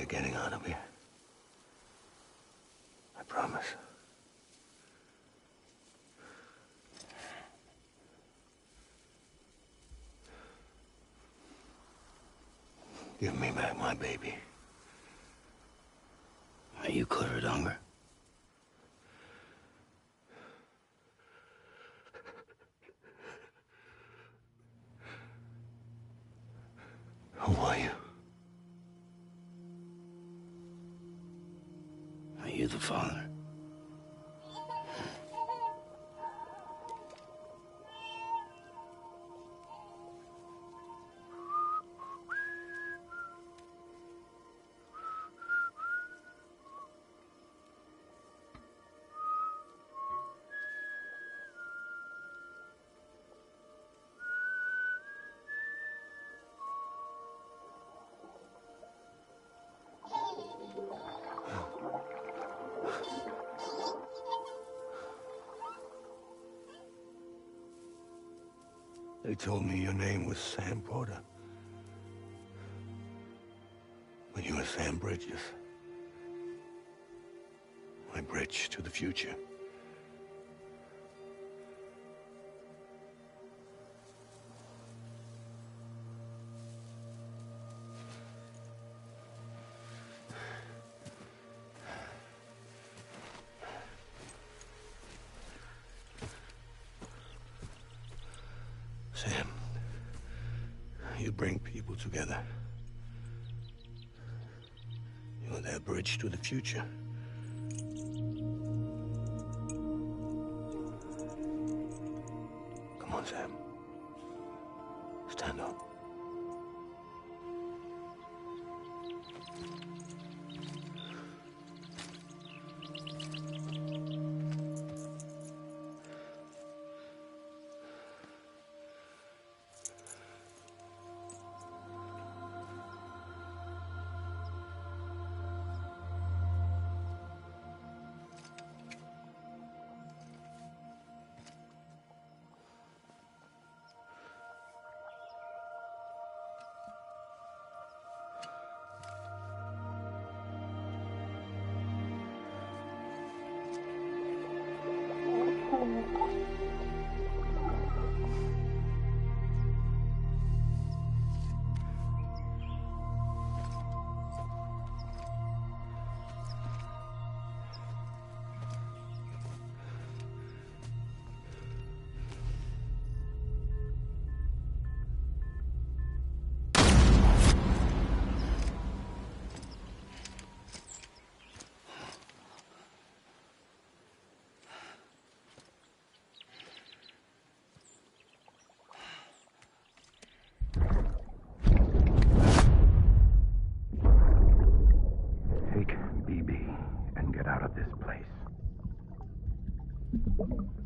getting out of here. I promise. Give me back my baby. Are you clear of hunger? Who are you? Are you the father? They told me your name was Sam Porter. But you were Sam Bridges. My bridge to the future. Sam, you bring people together. You're their bridge to the future. Come on, Sam. Stand up.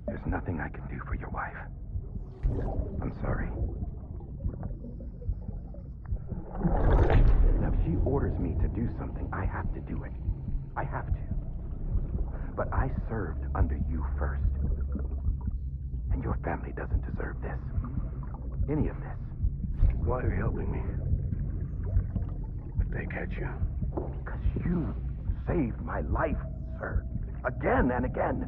There's nothing I can do for your wife. I'm sorry. Now, if she orders me to do something, I have to do it. I have to. But I served under you first. And your family doesn't deserve this. Any of this. Why are you helping me? If they catch you. Because you saved my life, sir. Again and again.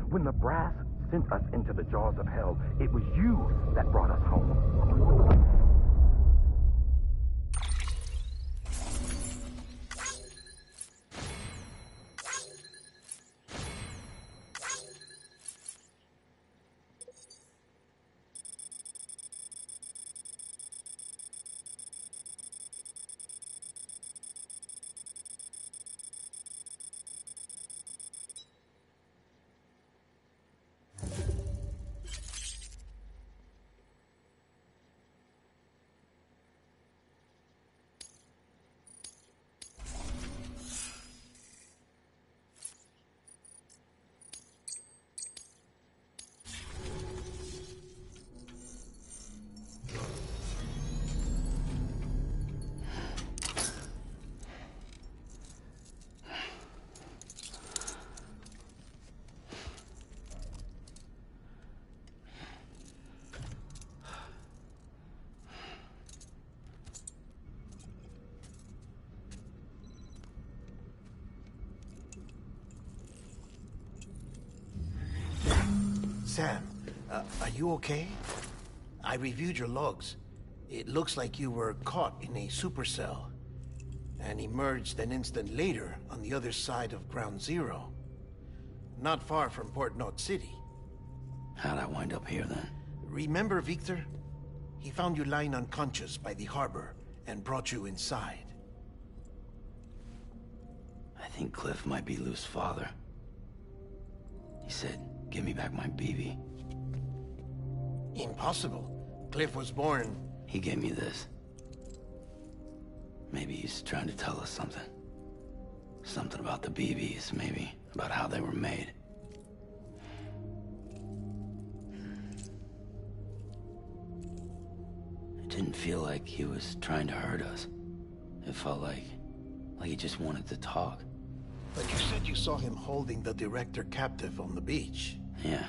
When the brass sent us into the jaws of hell, it was you that brought us home. Sam, are you okay? I reviewed your logs. It looks like you were caught in a supercell and emerged an instant later on the other side of Ground Zero. Not far from Port Knot City. How'd I wind up here then? Remember Victor? He found you lying unconscious by the harbor and brought you inside. I think Cliff might be Lou's father. He said, give me back my BB. Impossible. Cliff was born... He gave me this. Maybe he's trying to tell us something. Something about the BBs, maybe. About how they were made. It didn't feel like he was trying to hurt us. It felt like he just wanted to talk. But you said you saw him holding the director captive on the beach. Yeah.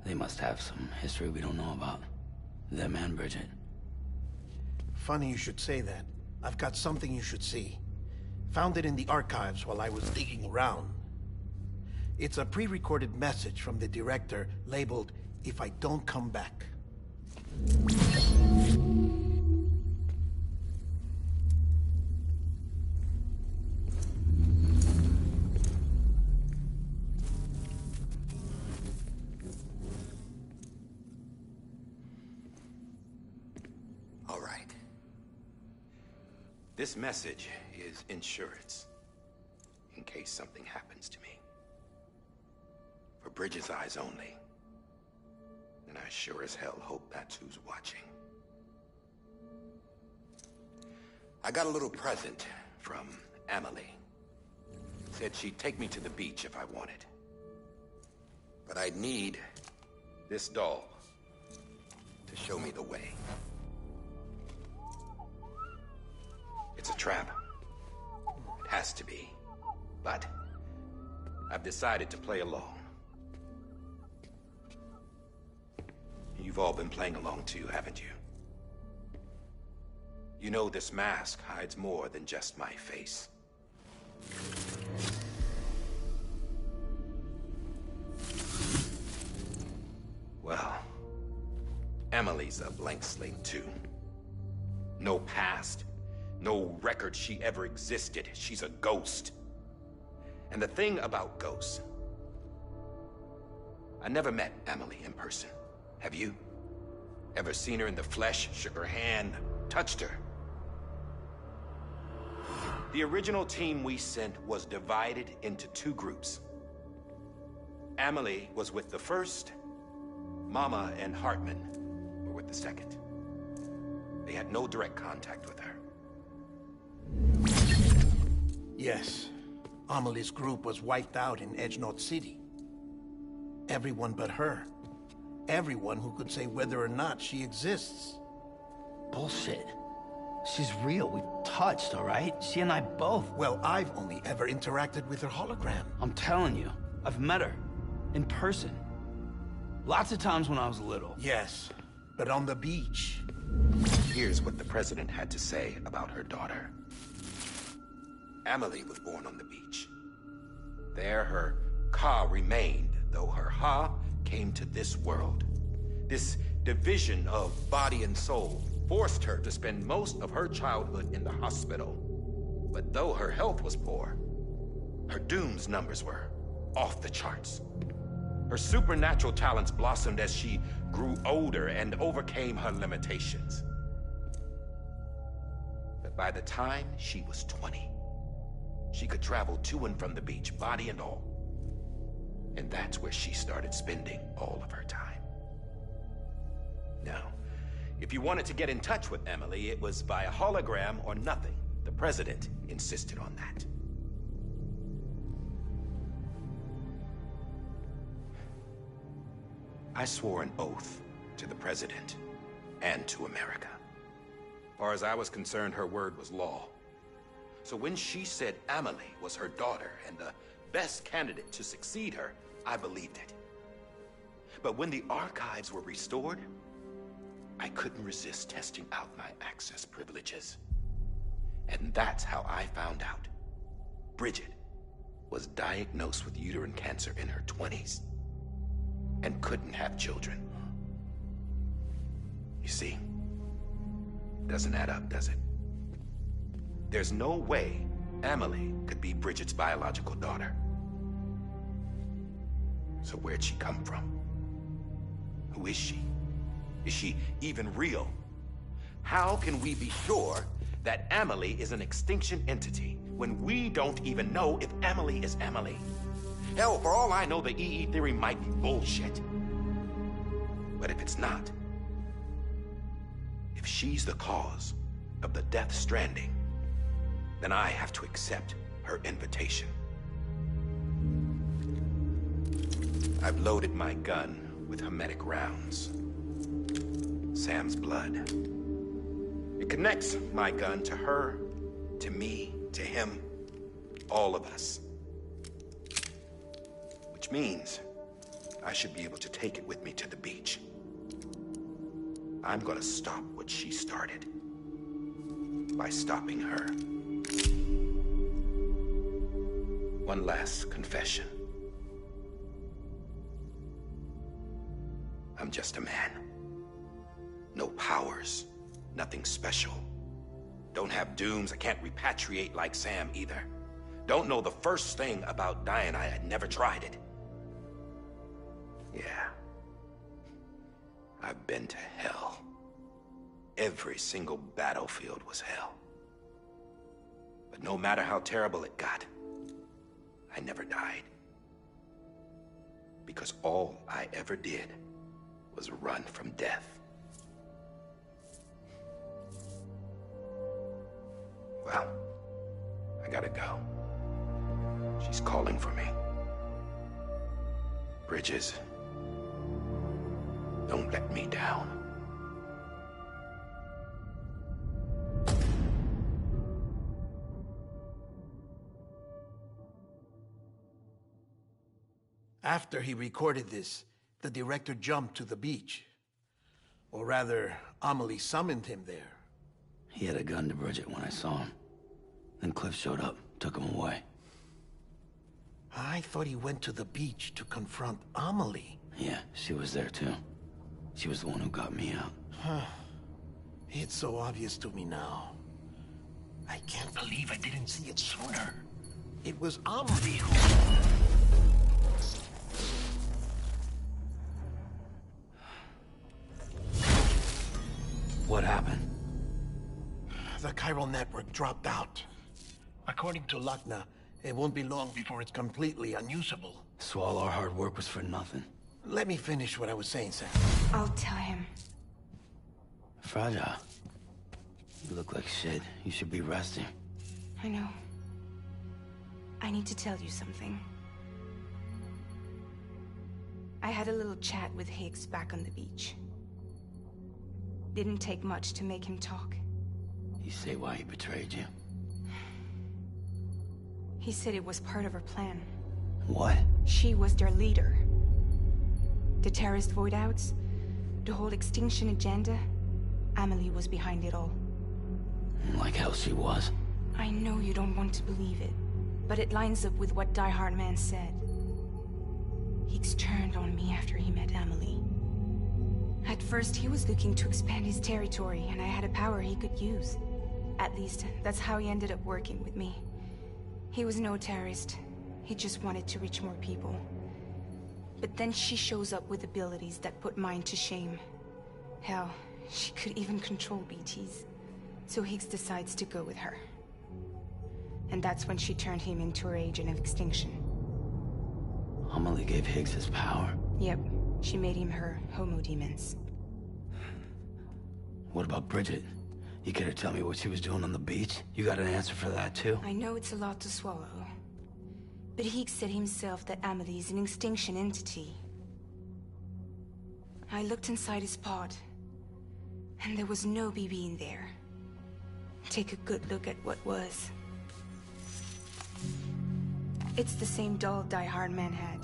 They must have some history we don't know about. Them and Bridget. Funny you should say that. I've got something you should see. Found it in the archives while I was digging around. It's a pre-recorded message from the director labeled, "If I don't come back." All right. This message is insurance, in case something happens to me. For Bridget's eyes only. And I sure as hell hope that's who's watching. I got a little present from Emily. Said she'd take me to the beach if I wanted. But I'd need this doll to show me the way. It's a trap. It has to be. But I've decided to play along. You've all been playing along too, haven't you? You know this mask hides more than just my face. Well, Emily's a blank slate too. No past. No record she ever existed. She's a ghost. And the thing about ghosts... I never met Emily in person. Have you? Ever seen her in the flesh, shook her hand, touched her? The original team we sent was divided into two groups. Emily was with the first. Mama and Hartman were with the second. They had no direct contact with her. Yes. Amelie's group was wiped out in Edge Knot City. Everyone but her. Everyone who could say whether or not she exists. Bullshit. She's real. We've touched, all right? She and I both. Well, I've only ever interacted with her hologram. I'm telling you, I've met her. In person. Lots of times when I was little. Yes, but on the beach. Here's what the president had to say about her daughter. Emily was born on the beach. There her Ka remained, though her Ha came to this world. This division of body and soul forced her to spend most of her childhood in the hospital. But though her health was poor, her Doom's numbers were off the charts. Her supernatural talents blossomed as she grew older and overcame her limitations. But by the time she was 20, she could travel to and from the beach, body and all. And that's where she started spending all of her time. Now, if you wanted to get in touch with Emily, it was via hologram or nothing. The president insisted on that. I swore an oath to the president and to America. As far as I was concerned, her word was law. So when she said Emily was her daughter and the best candidate to succeed her, I believed it. But when the archives were restored, I couldn't resist testing out my access privileges. And that's how I found out Bridget was diagnosed with uterine cancer in her 20s. and couldn't have children. You see, doesn't add up, does it? There's no way Amelie could be Bridget's biological daughter. So where'd she come from? Who is she? Is she even real? How can we be sure that Amelie is an extinction entity when we don't even know if Amelie is Amelie? Hell, for all I know, the EE theory might be bullshit. But if it's not, if she's the cause of the Death Stranding, then I have to accept her invitation. I've loaded my gun with hermetic rounds. Sam's blood. It connects my gun to her, to me, to him, all of us. Which means I should be able to take it with me to the beach. I'm gonna stop what she started by stopping her. One last confession. I'm just a man. No powers, nothing special. Don't have dooms, I can't repatriate like Sam either. Don't know the first thing about dying, I had never tried it. Yeah. I've been to hell. Every single battlefield was hell. But no matter how terrible it got, I never died. Because all I ever did was run from death. Well, I gotta go. She's calling for me. Bridges, don't let me down. After he recorded this, the director jumped to the beach. Or rather, Amelie summoned him there. He had a gun to Bridget when I saw him. Then Cliff showed up, took him away. I thought he went to the beach to confront Amelie. Yeah, she was there too. She was the one who got me out. It's so obvious to me now. I can't believe I didn't see it sooner. It was Amelie who... What happened? The chiral network dropped out. According to Luckna, it won't be long before it's completely unusable. So all our hard work was for nothing. Let me finish what I was saying, Sam. I'll tell him. Fragile. You look like shit. You should be resting. I know. I need to tell you something. I had a little chat with Higgs back on the beach. Didn't take much to make him talk. You say why he betrayed you? He said it was part of her plan. What? She was their leader. The terrorist void outs, the whole extinction agenda, Amelie was behind it all. Like hell she was. I know you don't want to believe it, but it lines up with what Die Hard Man said. Higgs turned on me after he met Amelie. At first, he was looking to expand his territory, and I had a power he could use. At least, that's how he ended up working with me. He was no terrorist. He just wanted to reach more people. But then she shows up with abilities that put mine to shame. Hell, she could even control BTs. So Higgs decides to go with her. And that's when she turned him into her agent of extinction. Amelie gave Higgs his power? Yep. She made him her homo demons. What about Bridget? You care to tell me what she was doing on the beach? You got an answer for that too? I know it's a lot to swallow. But Higgs said himself that Amelie is an extinction entity. I looked inside his pod, and there was no BB in there. Take a good look at what was. It's the same doll Die Hard Man had.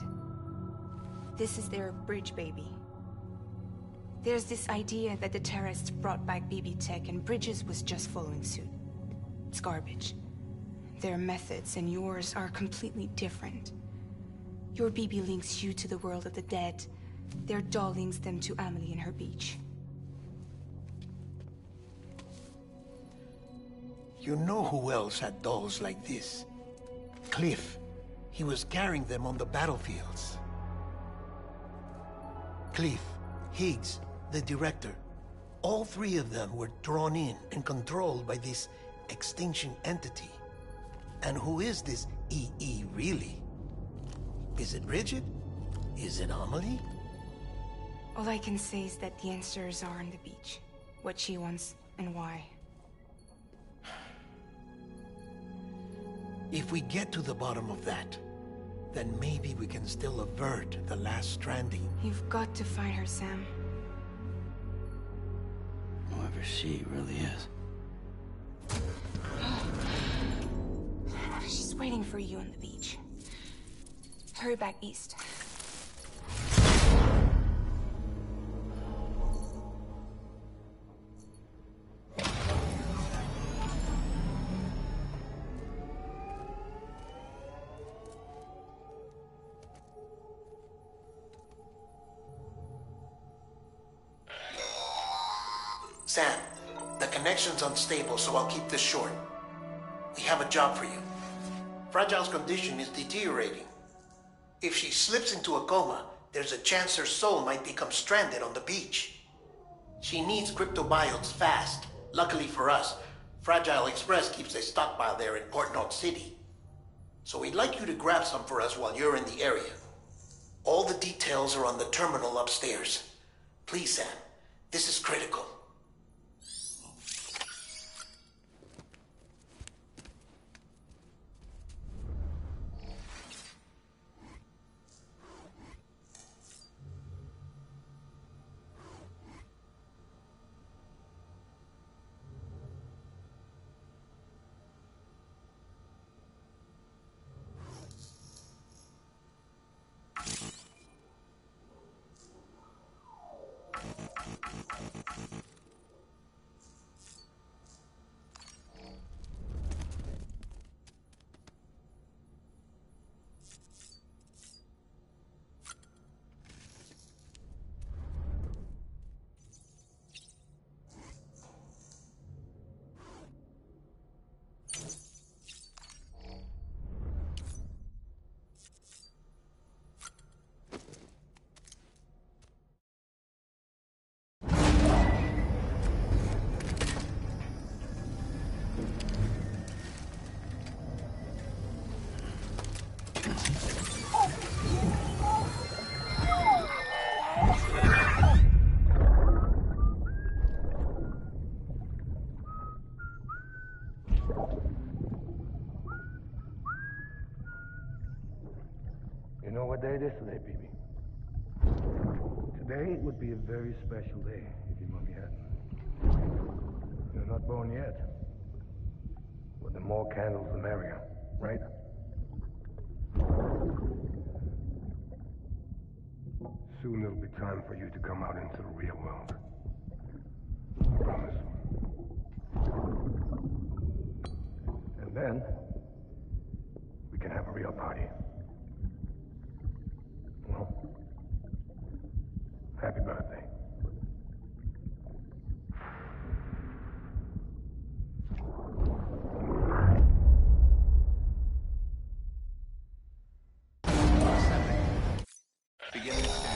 This is their bridge baby. There's this idea that the terrorists brought back BB tech and Bridges was just following suit. It's garbage. Their methods and yours are completely different. Your BB links you to the world of the dead, Their doll links them to Amelie and her beach. You know who else had dolls like this? Cliff. He was carrying them on the battlefields. Cliff, Higgs, the director. All three of them were drawn in and controlled by this extinction entity. And who is this EE really? Is it Bridget? Is it Amelie? All I can say is that the answers are on the beach. What she wants and why. If we get to the bottom of that, then maybe we can still avert the last stranding. You've got to find her, Sam. Whoever she really is. She's waiting for you on the beach. Hurry back east. Sam, the connection's unstable, so I'll keep this short. We have a job for you. Fragile's condition is deteriorating. If she slips into a coma, there's a chance her soul might become stranded on the beach. She needs cryptobiotes fast. Luckily for us, Fragile Express keeps a stockpile there in Port North City. So we'd like you to grab some for us while you're in the area. All the details are on the terminal upstairs. Please, Sam, this is critical. You know what day it is today, baby? Today would be a very special day if your mommy hadn't. You're not born yet. But the more candles, the merrier, right? Soon it'll be time for you to come out into the real world. I promise. And then, we can have a real party. Well, happy birthday. Beginning